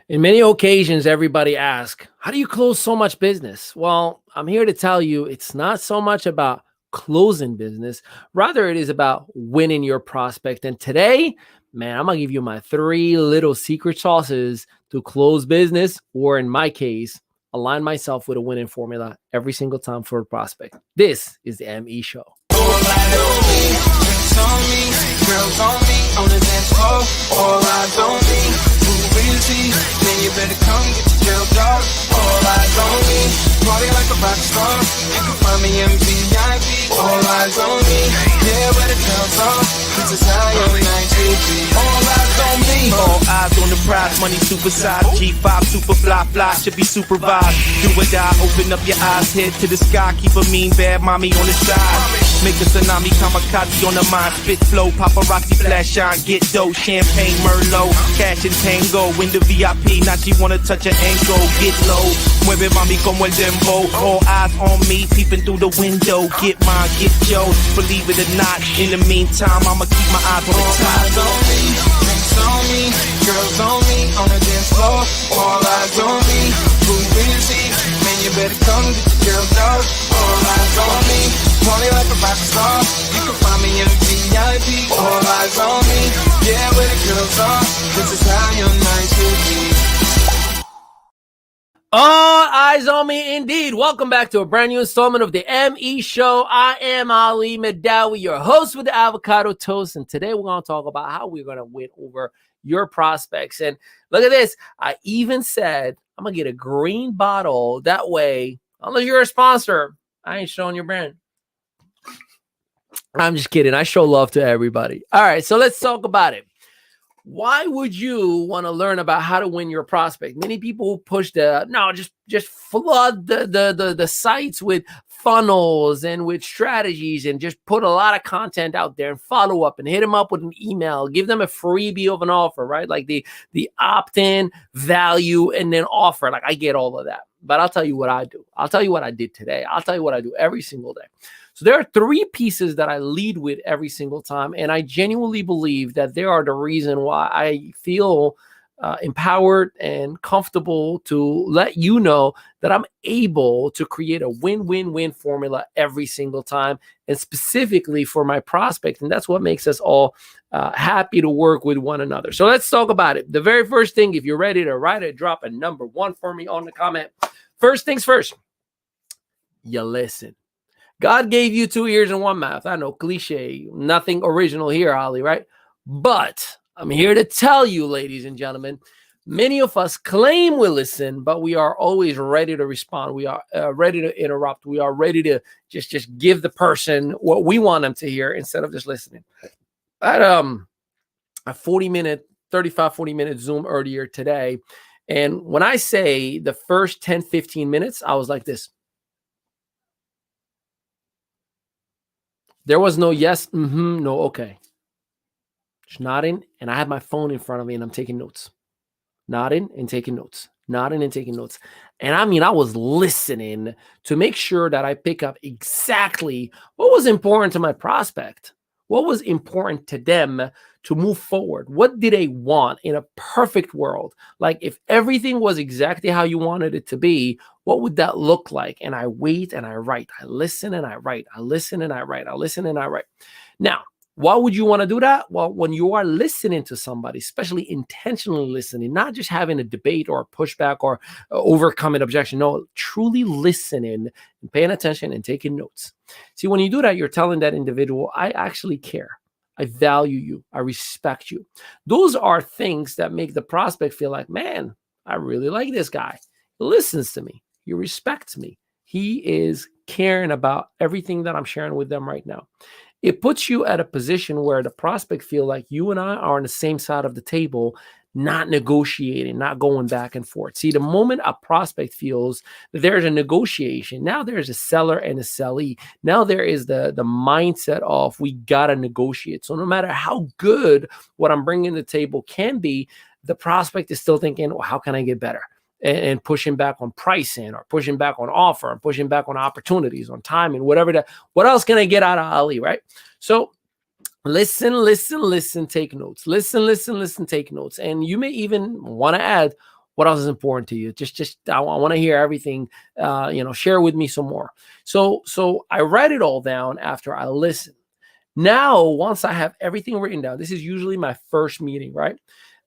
In many occasions, everybody asks, how do you close so much business? Well, I'm here to tell you it's not so much about closing business. Rather, it is about winning your prospect. And today, man, I'm going to give you my three little secret sauces to close business, or in my case, align myself with a winning formula every single time for a prospect. This is the ME Show. Girls on me, on the dance floor, all eyes on me. Who will see? Then you better come get your girl dog. All eyes on me, party like a rock star. You can find me in VIP. All eyes on me, yeah, where the girls are. This is how your night should be. All eyes on me, all eyes on the prize. Money supersized, G5 super fly, should be supervised. Do or die, open up your eyes, head to the sky. Keep a mean bad mommy on the side. Make a tsunami, kamikaze on the mind. Spit flow, paparazzi flash shine. Get dough, champagne, Merlot. Cash and tango, in the VIP. Now she wanna touch her ankle. Get low, mueve mami como el dembow. All eyes on me, peeping through the window. Get mine, get yours. Believe it or not, in the meantime, I'ma keep my eyes on the top. All eyes on me, drinks on me. Girls on me, on the dance floor. All eyes on me, who will see? Man, you better come get your girl dog. All eyes on me, party like a rock star. You can find me in VIP. All eyes on me, yeah, where the girls are. This is how your night should be. All eyes on me indeed. Welcome back to a brand new installment of the ME Show. I am Ali Madawi, your host with the avocado toast. And today we're going to talk about how we're going to win over your prospects. And look at this. I even said I'm going to get a green bottle. That way, unless you're a sponsor, I ain't showing your brand. I'm just kidding. I show love to everybody. All right, so let's talk about it. Why would you want to learn about how to win your prospect? Many people push just flood the sites with funnels and with strategies and just put a lot of content out there and follow up and hit them up with an email, give them a freebie of an offer, right? Like the opt-in, value, and then offer. Like I get all of that, but I'll tell you what I do. I'll tell you what I did today. I'll tell you what I do every single day. So there are three pieces that I lead with every single time, and I genuinely believe that they are the reason why I feel empowered and comfortable to let you know that I'm able to create a win-win-win formula every single time, and specifically for my prospect. And that's what makes us all happy to work with one another. So let's talk about it. The very first thing, if you're ready to write it, drop a number one for me on the comment. First things first, you listen. God gave you 2 ears and 1 mouth. I know, cliche, nothing original here, Ali, right? But I'm here to tell you, ladies and gentlemen, many of us claim we listen, but we are always ready to respond. We are ready to interrupt. We are ready to just give the person what we want them to hear instead of just listening. I had a 40-minute Zoom earlier today. And when I say the first 10, 15 minutes, I was like this. There was no yes, no, okay. Just nodding, and I had my phone in front of me, and I'm taking notes. Nodding and taking notes. Nodding and taking notes. And I mean, I was listening to make sure that I pick up exactly what was important to my prospect. What was important to them to move forward? What did they want in a perfect world? Like if everything was exactly how you wanted it to be, what would that look like? And I wait and I write. I listen and I write. I listen and I write. I listen and I write. Now, why would you want to do that? Well, when you are listening to somebody, especially intentionally listening, not just having a debate or a pushback or overcoming objection, no, truly listening and paying attention and taking notes. See, when you do that, you're telling that individual, I actually care. I value you. I respect you. Those are things that make the prospect feel like, man, I really like this guy. He listens to me. He respects me. He is caring about everything that I'm sharing with them right now. It puts you at a position where the prospect feel like you and I are on the same side of the table, not negotiating, not going back and forth. See, the moment a prospect feels that there's a negotiation, now there's a seller and a sellee. Now there is the mindset of we got to negotiate. So no matter how good what I'm bringing to the table can be, the prospect is still thinking, well, how can I get better? And pushing back on pricing or pushing back on offer and pushing back on opportunities, on timing, whatever that. What else can I get out of Ali, right? So listen, take notes. Listen, take notes. And you may even want to add, What else is important to you? I want to hear everything. Share with me some more. So I write it all down after I listen. Now, once I have everything written down, this is usually my first meeting, right?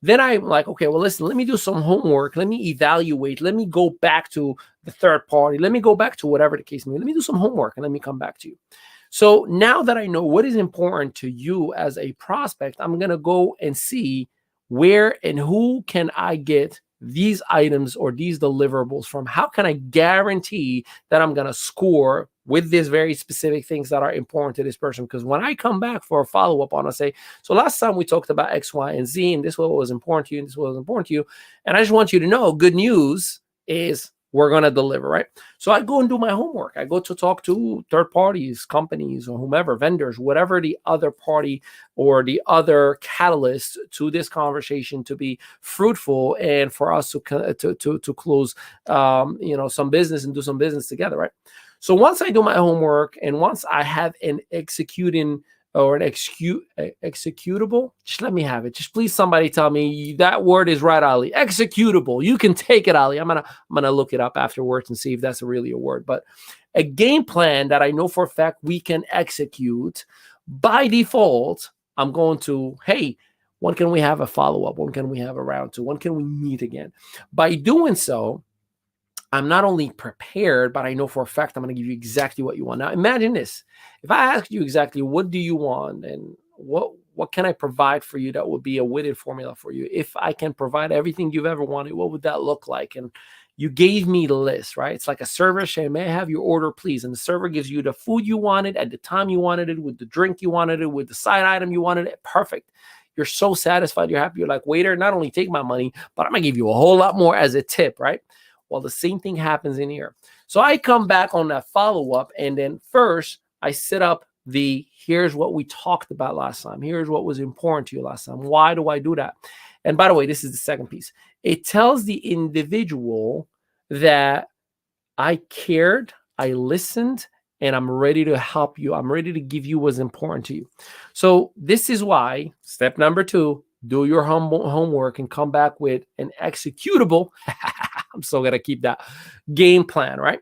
Then I'm like, okay, well, listen, let me do some homework. Let me evaluate. Let me go back to the third party. Let me go back to whatever the case may be. Let me do some homework and let me come back to you. So now that I know what is important to you as a prospect, I'm going to go and see where and who can I get these items or these deliverables from. How can I guarantee that I'm going to score with these very specific things that are important to this person? Because when I come back for a follow-up on, I say, so last time we talked about X, Y, and Z, and this was important to you, and this was important to you. And I just want you to know, good news is we're going to deliver, right? So I go and do my homework. I go to talk to third parties, companies, or whomever, vendors, whatever the other party or the other catalyst to this conversation to be fruitful and for us to close, some business and do some business together, right? So once I do my homework and once I have an executable, just let me have it. Just please somebody tell me that word is right, Ali. Executable. You can take it, Ali. I'm gonna look it up afterwards and see if that's really a word. But a game plan that I know for a fact we can execute by default, I'm going to, hey, when can we have a follow-up? When can we have a round two? When can we meet again? By doing so, I'm not only prepared, but I know for a fact I'm going to give you exactly what you want. Now, imagine this. If I ask you exactly what do you want and what can I provide for you that would be a weighted formula for you? If I can provide everything you've ever wanted, what would that look like? And you gave me the list, right? It's like a server saying, may I have your order, please? And the server gives you the food you wanted at the time you wanted it, with the drink you wanted it, with the side item you wanted it. Perfect. You're so satisfied. You're happy. You're like, waiter, not only take my money, but I'm going to give you a whole lot more as a tip, right? Well, the same thing happens in here. So I come back on that follow-up, and then first I set up here's what we talked about last time. Here's what was important to you last time. Why do I do that? And by the way, this is the second piece. It tells the individual that I cared, I listened, and I'm ready to help you. I'm ready to give you what's important to you. So this is why, step number 2, do your homework and come back with an executable. I'm still going to keep that game plan, right?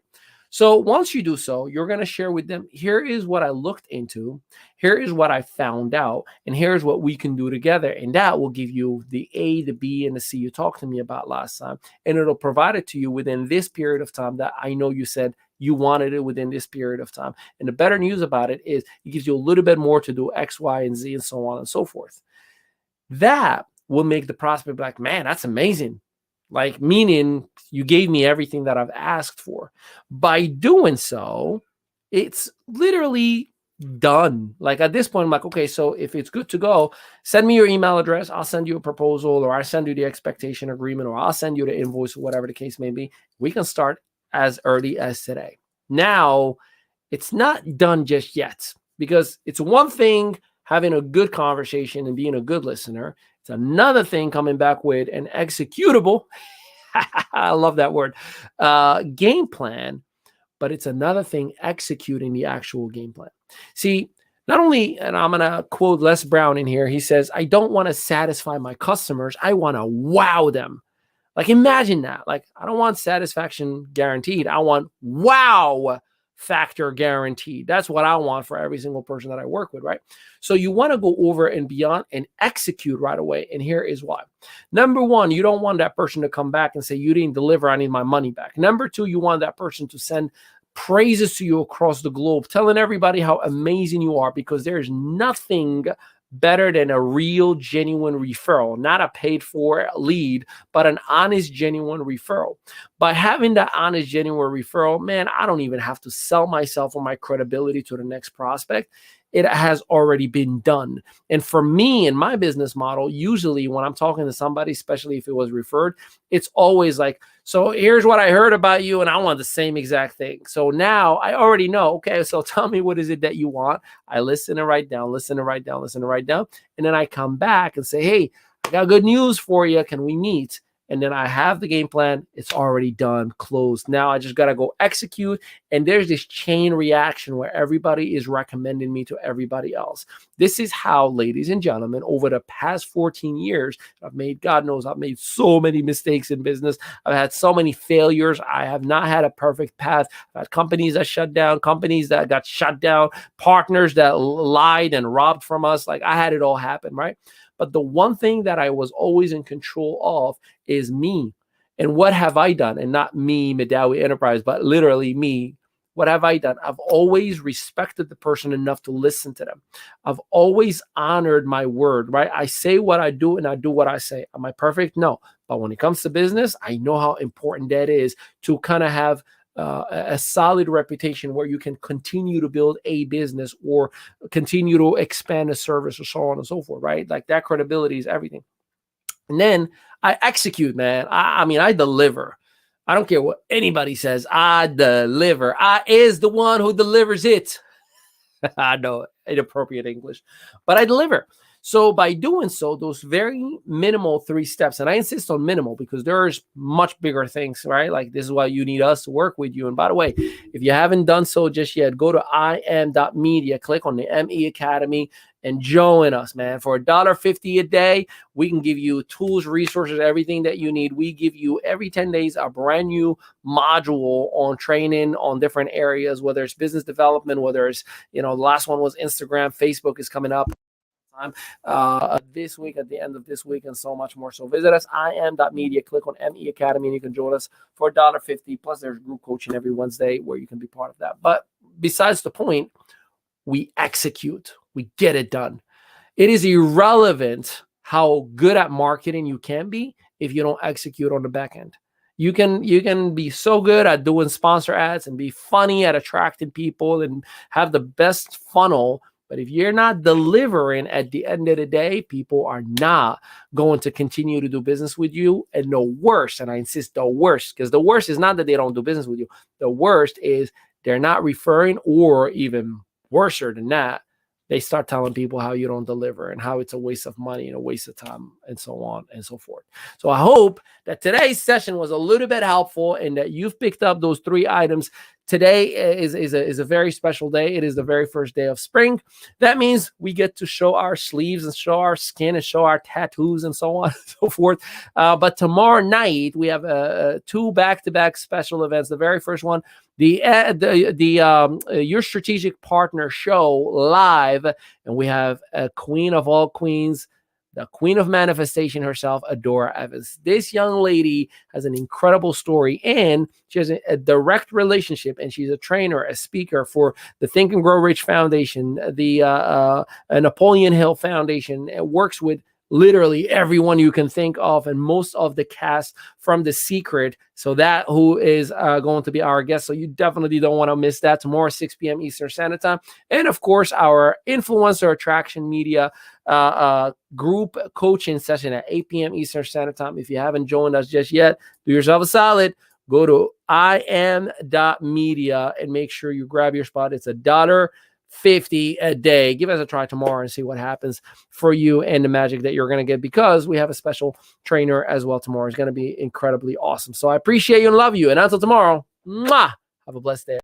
So once you do so, you're going to share with them, here is what I looked into, here is what I found out, and here's what we can do together. And that will give you the A, the B, and the C you talked to me about last time. And it'll provide it to you within this period of time that I know you said you wanted it within this period of time. And the better news about it is it gives you a little bit more to do X, Y, and Z, and so on and so forth. That will make the prospect be like, man, that's amazing. Like, meaning you gave me everything that I've asked for. By doing so, it's literally done. Like at this point, I'm like, okay, so if it's good to go, send me your email address. I'll send you a proposal, or I'll send you the expectation agreement, or I'll send you the invoice, or whatever the case may be. We can start as early as today. Now, it's not done just yet, because it's one thing having a good conversation and being a good listener. It's another thing coming back with an executable. I love that word. Game plan. But it's another thing executing the actual game plan. See, not only, and I'm going to quote Les Brown in here, he says, I don't want to satisfy my customers. I want to wow them. Like, imagine that. Like, I don't want satisfaction guaranteed. I want wow factor guaranteed. That's what I want for every single person that I work with, right? So you want to go over and beyond and execute right away. And here is why. Number 1, you don't want that person to come back and say, you didn't deliver, I need my money back. Number 2, you want that person to send praises to you across the globe, telling everybody how amazing you are, because there's nothing better than a real, genuine referral, not a paid for lead, but an honest, genuine referral. By having that honest, genuine referral, man, I don't even have to sell myself or my credibility to the next prospect. It has already been done. And for me in my business model, usually when I'm talking to somebody, especially if it was referred, it's always like, so here's what I heard about you, and I want the same exact thing. So now I already know, okay, so tell me, what is it that you want? I listen and write down, listen and write down, listen and write down. And then I come back and say, hey, I got good news for you. Can we meet? and then I have the game plan. It's already done, closed. Now I just got to go execute. And there's this chain reaction where everybody is recommending me to everybody else. This is how, ladies and gentlemen, over the past 14 years, I've made, God knows, I've made so many mistakes in business. I've had so many failures. I have not had a perfect path. I've had companies that shut down, companies that got shut down, partners that lied and robbed from us. Like, I had it all happen, right? But the one thing that I was always in control of is me. And what have I done? And not me, Medawi Enterprise, but literally me. What have I done? I've always respected the person enough to listen to them. I've always honored my word, right? I say what I do and I do what I say. Am I perfect? No. But when it comes to business, I know how important that is to kind of have a solid reputation where you can continue to build a business or continue to expand a service or so on and so forth, right? Like, that credibility is everything. And then I execute, man. I mean, I deliver. I don't care what anybody says. I deliver. I is the one who delivers it. I know, inappropriate English, but I deliver. So by doing so, those very minimal 3 steps, and I insist on minimal because there's much bigger things, right? Like, this is why you need us to work with you. And by the way, if you haven't done so just yet, go to im.media, click on the ME Academy, and join us, man. For $1.50 a day, we can give you tools, resources, everything that you need. We give you every 10 days a brand new module on training on different areas, whether it's business development, whether it's, the last one was Instagram, Facebook is coming up this week, at the end of this week, and so much more. So visit us, im.media, click on ME Academy, and you can join us for $1.50. Plus, there's group coaching every Wednesday where you can be part of that. But besides the point, we execute. We get it done. It is irrelevant how good at marketing you can be if you don't execute on the back end. You can be so good at doing sponsor ads and be funny at attracting people and have the best funnel, but if you're not delivering at the end of the day, people are not going to continue to do business with you. And the worst, and I insist, the worst, because the worst is not that they don't do business with you. The worst is they're not referring, or even worse than that, they start telling people how you don't deliver and how it's a waste of money and a waste of time and so on and so forth. So I hope that today's session was a little bit helpful and that you've picked up those 3 items. Today is a very special day. It is the very first day of spring. That means we get to show our sleeves and show our skin and show our tattoos and so on and so forth. But tomorrow night, we have 2 back-to-back special events. The very first one, the Your Strategic Partner Show live, and we have a queen of all queens, the queen of manifestation herself, Adora Evans. This young lady has an incredible story, and she has a direct relationship, and she's a trainer, a speaker for the Think and Grow Rich Foundation, the Napoleon Hill Foundation. It works with literally everyone you can think of, and most of the cast from The Secret. So that who is going to be our guest. So you definitely don't want to miss that tomorrow, 6 p.m. Eastern Standard Time. And of course, our influencer attraction media group coaching session at 8 p.m. Eastern Standard Time. If you haven't joined us just yet, do yourself a solid. Go to im.media and make sure you grab your spot. It's $1.50 a day. Give us a try tomorrow and see what happens for you and the magic that you're going to get, because we have a special trainer as well tomorrow. It's going to be incredibly awesome. So I appreciate you and love you. And until tomorrow, mwah, have a blessed day.